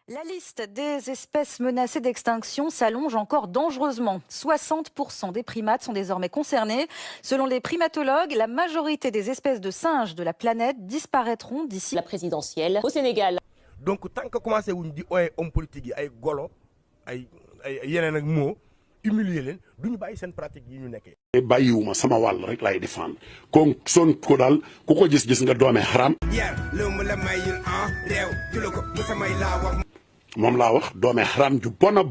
La liste des espèces menacées d'extinction s'allonge encore dangereusement. 60% des primates sont désormais concernés. Selon les primatologues, la majorité des espèces de singes de la planète disparaîtront d'ici la présidentielle au Sénégal. Donc tant que commencé wuñ di ooyee homme politique yi ay golo ay yeneen ak moo humilier leen duñu bàyyi seen pratique yi ñu nekkee. bàyyiwuma sama wàll rek lay défendre kon son ko daal ku ko gis nga doome xaram. moom laa wax doome xaram ju bona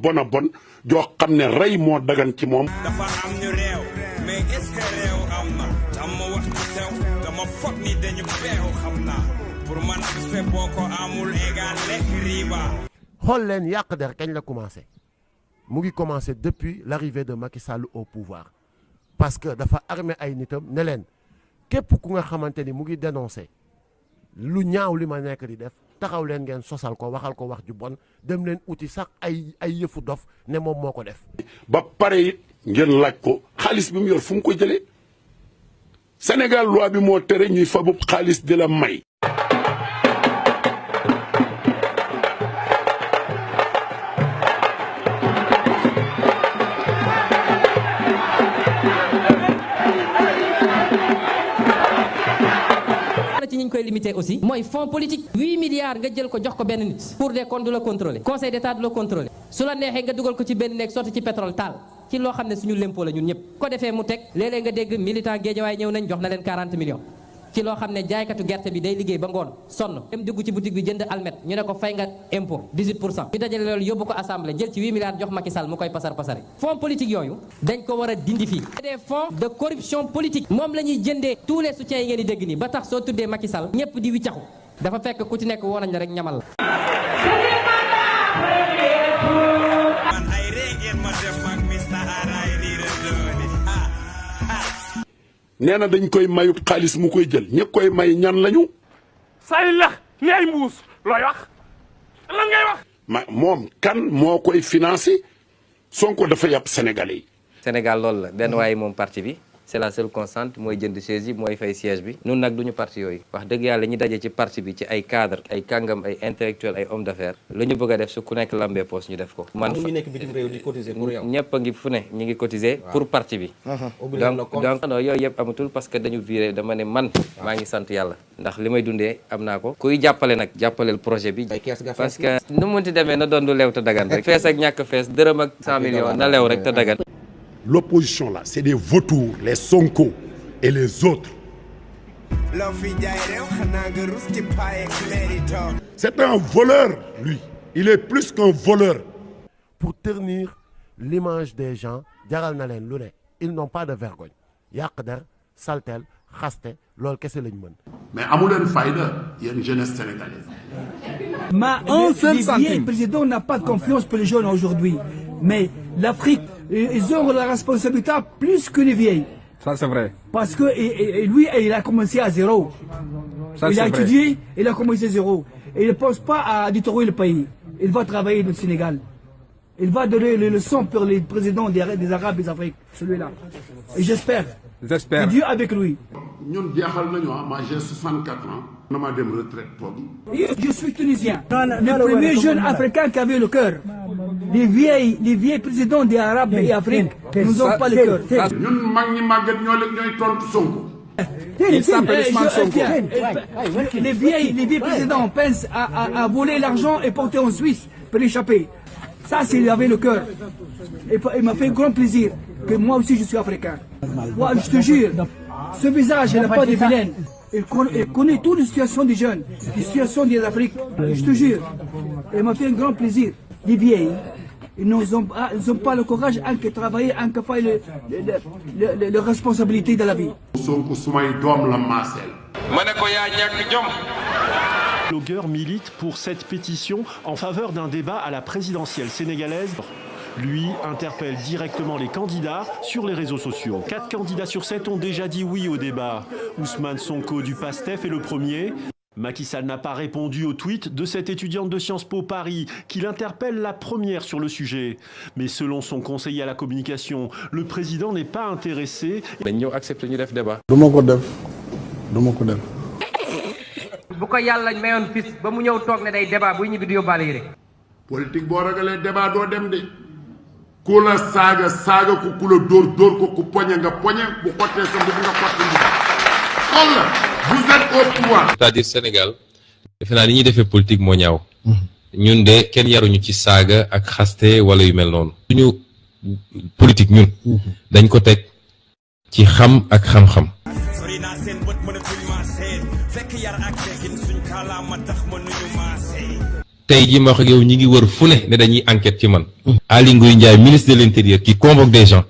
joo xam ne rey moo dagan ci moom. dafa am ñu réew mais est-ce que réew am na dama wax ci teew dama foog ni dañu beew xam naa pour man se boo ko amul égal lekk riba. xool leen yàq der kañ la commencé mu ngi commencé depuis l'arrivée de Macky Sall au pouvoir parce que dafa armé ay nitam ne leen képp ku nga xamante ni mu ngi dénoncé lu ñaaw li ma nekk di def taxaw leen ngeen sosal ko waxal ko wax ju bon dem leen uti sax ay yëfu dof ne moom moo ko def. ba pare it ngeen laaj ko xaalis bi mu yor fu mu ko jëlee Sénégal loi bi moo tere ñuy fa bu xaalis di la may. ci ñi ñu koy limité aussi mooy fonds politique 8 milliards nga jël ko jox ko benn nit Cour des comptes du la contrôler conseil d'état du la contrôler su la neexee nga dugal ko ci benn nekk sotti ci pétrole taal ci loo xam ne suñu lempo la ñun ñëpp ko defee mu teg léeg-léeg nga dégg militant Guédiawaye ñëw nañ jox na leen 40 millions ci loo xam ne jaaykatu gerte bi day liggéey ba ngoon sonn dem dugg ci boutique bi jënd almet ñu ne ko fay nga impôt 18% ñu dajale loolu yóbbu ko assemblée jël ci 8 milliards jox Macky Sall mu koy pasar pasari fonds politique yooyu dañ ko war a dindi fii des fonds de corruption politique moom la ñuy jëndee tous les soutiens yi ngeen di dégg nii ba tax soo tuddee Macky Sall ñëpp di wiccaxu dafa fekk ku ci nekk woo nañ la rek ñamal la nee na dañ koy mayub xaalis mu koy jël ñi koy may ñan lañu. say lax ni ay mbuus looy wax lan ngay wax. moom kan moo koy financé Sonko dafa yàpp Sénégalais yi. Sénégal loolu la benn waaye moom parti bi c'est la seule constante mooy jënd chaise yi mooy fay siège bi nun nag duñu parti yooyu wax dëgg yàlla ñi daje ci parti bi ci ay cadre ay kàngam ay intellectuel ay homme d'affaires lu ñu bëgg a def su ku nekk lambee poos ñu def ko man ñu nekk bitim réew di cotiser pour yow ñëpp a ngi fu ne ñu ngi cotiser pour parti bi donc non yooyu yëpp amatul parce que dañu viré dama ne man maa ngi sant yàlla ndax li may dundee am naa ko kuy jàppale nag jàppaleel projet bi parce que nu munti demee na doon du leew te dagan rek fees ak ñàkk fees dërëm ak 100 millions na leew rek te dagan. L'opposition là c'est des vautours les Sonko et les autres. C'est un voleur, lui. Il est plus qu'un voleur. Pour ternir l'image des gens jaral na leen lu ne ils n'ont pas de vergogne yàq der saltel xaste loolu kese lañ mën. mais amu leen fayda yéen jeunesse sénégalaise. Le président n'a pas de confiance pour les jeunes aujourd'hui mais l'Afrique ils ont la responsabilité plus que les vieilles. Ça c'est vrai. Parce que et lui il a commencé à zéro. Ça, il a étudié, il a commencé à zéro. Et il ne pense pas à détruire le pays. Il va travailler dans le Sénégal. Il va donner les leçons pour les présidents des Arabes et des Afriques, celui-là. Et j'espère. J'espère. Dieu avec lui. ñun jeexal nañu moi j'ai 64 ans. dama dem retraite boobu. Je suis tunisien. Le premier jeune africain qui avait le cœur. Les vieilles présidents des Arabes et Afrique nous ont pas le cœur. ñun mag ñi màgget ñooy tontu Sonko. Il s'appelle Ousmane Sonko. Les vieilles présidents pensent à voler l'argent et porter en Suisse pour échapper. Ça, c'est il avait le cœur. Et il m'a fait grand plaisir que moi aussi je suis africain. Moi, je te jure, ce visage, il n'a pas de vilaine. Il connaît toutes les situations des jeunes, les situations des Afriques. Je te jure. Il m'a fait un grand plaisir. Les vieilles, ils n'ont pas le courage de travailler, de faire les responsabilités de la vie. Sonko sumay doom la maaseel. ma ne ko yaa ñàkk jom. Le blogueur milite pour cette pétition en faveur d'un débat à la présidentielle sénégalaise. Lui interpelle directement les candidats sur les réseaux sociaux. 4 candidats sur 7 ont déjà dit oui au débat. Ousmane Sonko du PASTEF est le premier. Macky Sall n'a pas répondu au tweet de cette étudiante de Sciences Po Paris qui l'interpelle la première sur le sujet. Mais selon son conseiller à la communication, le président n'est pas intéressé. dañ ñëw accepté ñu def débat. duma ko def. bu ko yàlla mayoon fis ba mu ñëw toog ne day débat buy ñibbi du yóbbaale yi rek politique boo ragalee débat doo dem de ku la saaga saaga ko ku la dóor ko ku poñe nga poñe bu xottee sa mbubb nga xotti mbubb xool la vous êtes au pouvoir. c'est-à-dire Sénégal defe naa ni ñuy defee politique moo ñaaw ñun de kenn yaruñu ci saaga ak xaste wala yu mel noonu suñu politique ñun dañ ko teg ci xam ak xam-xam tey jii ma wax ak yow ñi ngi wër fu ne dañuy enquête ci man Aly Ngouille Ndiaye ministre de l'Intérieur qui convoque des gens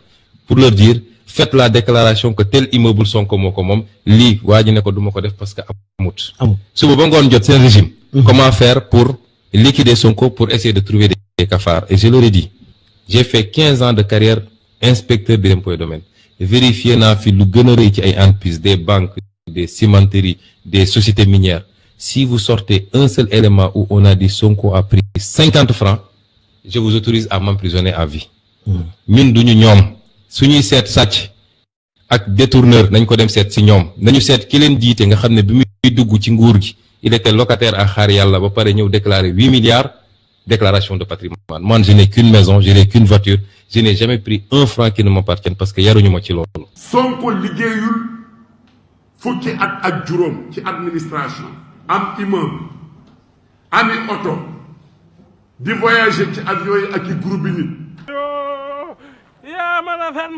pour leur dire faites la déclaration que tel immeuble Sonko moo ko moom lii waa ji ne ko du ma ko def parce que amut suba ba ngoon jot seen régime comment faire pour liquider Sonko pour essayer de trouver des cafards et je leur ai dit j'ai fait 15 ans de carrière inspecteur des impôts et domaines vérifié naa fi lu gën a rëy ci ay entreprises des banques des cimenteries des sociétés minières si vous sortez un seul élément où on a dit Sonko a pris 50 francs je vous autorise à m'emprisonner à vie ñun duñu ñoom suñuy seet sàcc ak détourneur nañ ko dem seet si ñoom nañu seet ki leen jiite nga xam ne bi muy dugg ci nguur gi il était locataire à xaar yàlla ba pare ñëw déclarer 8 milliards déclaration de patrimoine man je n'ai qu'une maison je n'ai qu'une voiture je n'ai jamais pris un franc qui ne m'appartienne parce que yaruñu ma ci loolu. Sonko liggéeyul fukki at ak juróom ci administration am immeuble ami oto di voyager ci avion yi ak i groupe nit. yaa mën a fen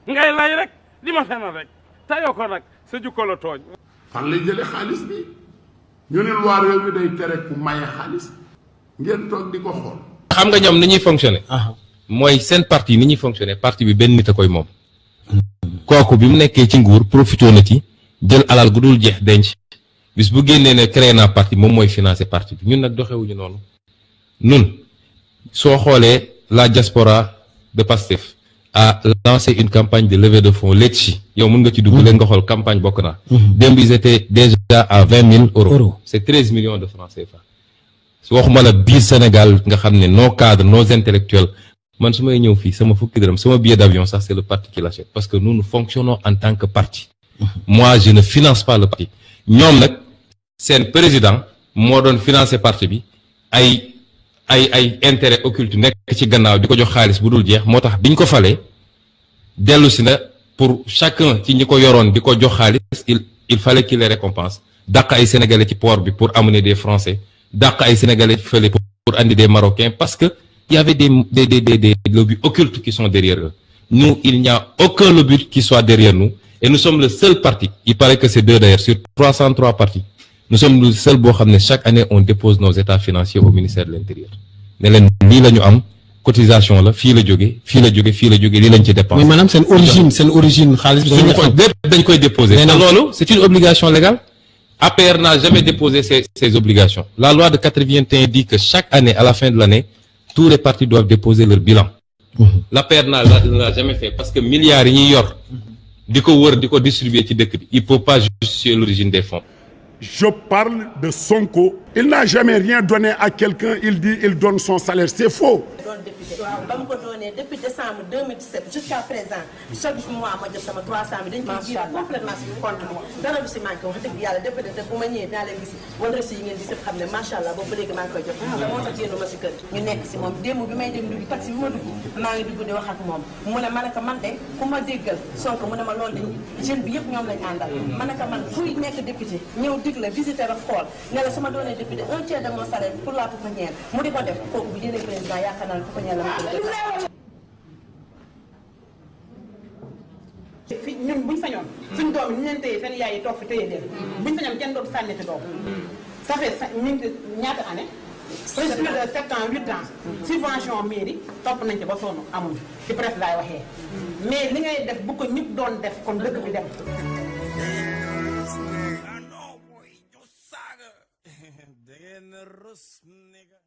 ngay lay rek di ma fenal rek tayoo ko nag sa jukko la tooñ. fan lay jëlee xaalis bi ñu ne loi réew mi day tere ku maye xaalis ngeen toog di ko xool. xam nga ñoom ni ñuy fonctionner. mooy seen parti ni ñuy fonctionner parti bi benn nit a koy moom. kooku bi mu nekkee ci nguur profité na ci jël alal gu dul jeex denc bis bu génnee ne créé naa parti moom mooy financer parti bi ñun nag doxewuñu noonu nun soo xoolee la diaspora de Pastef a lancé une campagne de levée de fonds Letchi yow mën nga ci dugg leen nga xool campagne bokk naa démb ils étaient déjà à 20 000 euros c'est 13 millions de francs CFA su waxuma la biir Sénégal nga xam ne nos cadres nos intellectuels man su may ñëw fii sama fukki dërëm sama billet d'avion sax c'est le parti qui l'achète parce que nous fonctionnons en tant que parti moi je ne finance pas le parti ñoom nag seen président moo doon financer parti bi ay intérêt occulte nekk ci gannaaw di ko jox xaalis bu dul jeex moo tax biñ ko falee dellu si na pour chacun ci ñi ko yoroon di ko jox xaalis il fallait qu'il les récompense dàq ay sénégalais ci port bi pour amener des français dàq ay sénégalais ci fële pour andi des marocains parce que il y avait des lobbies occultes qui sont derrière eux nous il n'y a aucun lobby qui soit derrière nous et nous sommes le seul parti il paraît que c'est deux d'ailleurs sur 303 partis nous sommes le seul boo xam ne chaque année on dépose nos états financiers au ministère de l'Intérieur ne leen lii la ñu am cotisation la fii la jóge fii la jóge fii la jóge lii lañ ci dépensé. mais maanaam seen origine xaalis bi dañ koy déposer te loolu c'est une obligation légale APR n'a jamais déposé ces obligations la loi de 81 dit que chaque année à la fin de l'année tous les partis doivent déposer leur bilan l'APR n'a jamais fait parce que milliards yi ñuy yor di ko wër di ko distribuer ci dëkk bi il faut pas justifier l'origine des fonds. Je parle de Sonko. Il n'a jamais rien donné à quelqu'un. Il dit il donne son salaire. C'est faux. Depuis décembre 2017 jusqu'à présent chaque mois ma jot sama 300 000 dañ ciy jiitu complètement si compte bi dara du si manqué wax dëgg yàlla depuis de bu ma ñëwee naa leen gis wala reçu yi ngeen gis yëpp xam ne macha allah boobu ba léegi maa ngi koy jot moo tax yéenu ma si kër ñu nekk si moom démb bi may dem dugg taxi bi ma dugg maa ngi dugg di wax ak moom mu ne ma ne ko man de ku ma déggal Sonko mu ne ma loolu de jeune bi yëpp ñoom lañ àndal ma ne ko man kuy nekk député ñëw dig la visiter la xool ne la su ma doonee député un tiers de mon salaire pour la pouponnière mu di ko def kooku bu jëlee président yaakaar naa ne pouponnière la ma fi ñun buñ sañoon suñ doom yi ñu leen téye seen yaay yi toog fi téye leen buñ sañoon kenn dootu sànniti doom ça fait ñaata année presque plus de 7 ans 8 ans subvention mairie topp nañ ci ba sonn amul ci presse laay waxee mais li ngay def bu ko ñëpp doon def kon dëkk bi dem da ngeen rus nigga